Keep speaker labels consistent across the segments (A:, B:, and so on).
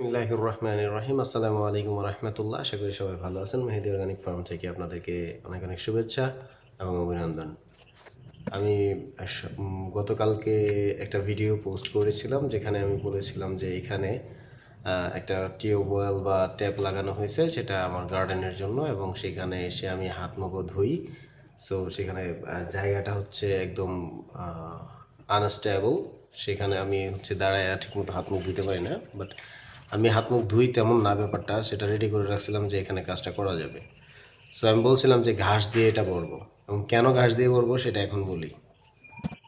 A: বিসমিল্লাহির রহমানির রহিম। আসসালামু আলাইকুম রহমতুল্লাহ। আশা করি সবাই ভালো আছেন। মেহেদি অর্গানিক ফার্ম থেকে আপনাদেরকে অনেক অনেক শুভেচ্ছা এবং অভিনন্দন। আমি গতকালকে একটা ভিডিও পোস্ট করেছিলাম যেখানে আমি বলেছিলাম যে এখানে একটা টিউবওয়েল বা ট্যাপ লাগানো হয়েছে, সেটা আমার গার্ডেনের জন্য, এবং সেখানে এসে আমি হাত মুখও ধুই। সো সেখানে জায়গাটা হচ্ছে একদম আনস্টেবল। সেখানে আমি দাঁড়ায় ঠিকমতো হাত মুখ ধুতে পারি না, বাট আমি হাত মুখ ধুই তেমন না ব্যাপারটা, সেটা রেডি করে রাখছিলাম যে এখানে কাজটা করা যাবে। সো আমি বলছিলাম যে ঘাস দিয়ে এটা ভরবো, এবং কেন ঘাস দিয়ে ভরবো সেটা এখন বলি।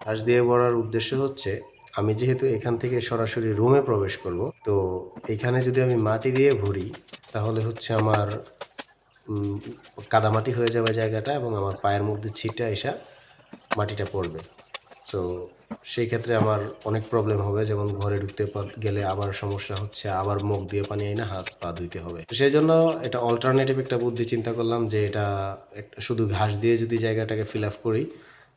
A: ঘাস দিয়ে ভরার উদ্দেশ্য হচ্ছে, আমি যেহেতু এখান থেকে সরাসরি রুমে প্রবেশ করব, তো এখানে যদি আমি মাটি দিয়ে ভরি তাহলে হচ্ছে আমার কাদামাটি হয়ে যাবে জায়গাটা, এবং আমার পায়ের মধ্যে ছিটা এসে মাটিটা পড়বে। সো সেই ক্ষেত্রে আমার অনেক প্রবলেম হবে, যেমন ঘরে ঢুকতে গেলে আবার সমস্যা হচ্ছে, আবার মুখ দিয়ে পানি আইনা হাত পা ধুইতে হবে। তো সেই জন্য এটা অল্টারনেটিভ একটা বুদ্ধি চিন্তা করলাম যে এটা শুধু ঘাস দিয়ে যদি জায়গাটাকে ফিল আপ করি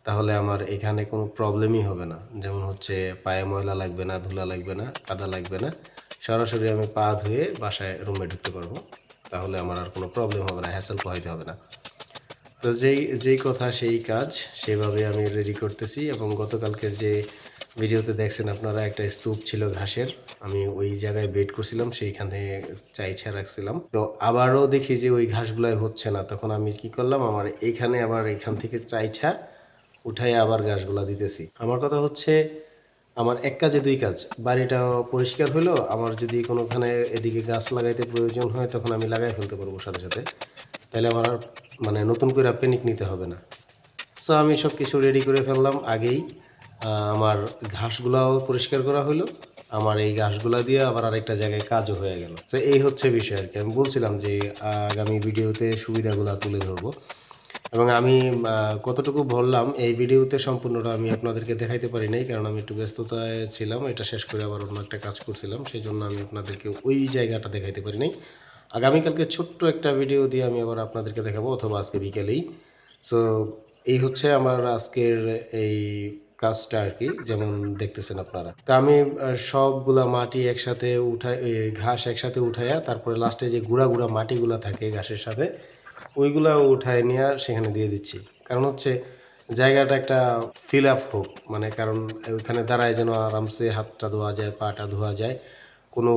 A: তাহলে আমার এখানে কোনো প্রবলেমই হবে না। যেমন হচ্ছে পায়ে ময়লা লাগবে না, ধুলা লাগবে না, কাদা লাগবে না, সরাসরি আমি পা ধুয়ে বাসায় রুমে ঢুকতে পারবো। তাহলে আমার আর কোনো প্রবলেম হবে না, হ্যাসেল পোহাইতে হবে না। তো যেই কথা সেই কাজ, সেভাবে আমি রেডি করতেছি। এবং গতকালকের যে ভিডিওতে দেখছেন আপনারা, একটা স্তূপ ছিল ঘাসের, আমি ওই জায়গায় বেড করছিলাম, সেইখানে চাইছা রাখছিলাম। তো আবারও দেখি যে ওই ঘাসগুলাই হচ্ছে না, তখন আমি কি করলাম, আমার এইখানে আবার এখান থেকে চাইছা উঠাই আবার ঘাসগুলা দিতেছি। আমার কথা হচ্ছে, আমার এক কাজে দুই কাজ। বাড়িটা পরিষ্কার হইলো, আমার যদি কোনোখানে এদিকে গাছ লাগাইতে প্রয়োজন হয় তখন আমি লাগাই ফেলতে পারবো সাথে সাথে। তাহলে আমার আর নতুন করে পেনিক নিতে হবে না। সো আমি সব কিছু রেডি করে ফেললাম আগেই। আমার ঘাসগুলাও পরিষ্কার করা হলো, আমার এই ঘাসগুলা দিয়ে আবার আরেকটা জায়গায় কাজও হয়ে গেল। তো এই হচ্ছে বিষয় আর কি। আমি বলছিলাম যে আগামী ভিডিওতে সুবিধাগুলো তুলে ধরবো, এবং আমি কতটুকু বললাম এই ভিডিওতে সম্পূর্ণটা আমি আপনাদেরকে দেখাইতে পারি নাই, কারণ আমি একটু ব্যস্ততায় ছিলাম। এটা শেষ করে আবার অন্য একটা কাজ করছিলাম, সেই জন্য আমি আপনাদেরকে ওই জায়গাটা দেখাইতে পারি নাই। আগামীকালকে ছোট্ট একটা ভিডিও দিয়ে আমি আবার আপনাদেরকে দেখাবো, অথবা আজকে বিকেলেই। সো এই হচ্ছে আমার আজকের এই কাজটা আর কি, যেমন দেখতেছেন আপনারা। তা আমি সবগুলা মাটি একসাথে ঘাস একসাথে উঠাইয়া, তারপরে লাস্টে যে গুঁড়া গুঁড়া মাটিগুলা থাকে ঘাসের সাথে, ওইগুলা উঠায় নিয়ে সেখানে দিয়ে দিচ্ছি। কারণ হচ্ছে জায়গাটা একটা ফিল আপ হোক, মানে কারণ ওইখানে দাঁড়ায় যেন আরামসে হাতটা ধোয়া যায়, পাটা ধোয়া যায়, কোনো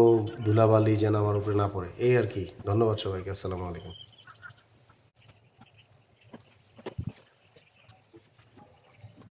A: ধুলাবালি যেন আমার উপরে না পড়ে, এই আর কি। ধন্যবাদ সবাইকে। আসসালামু আলাইকুম।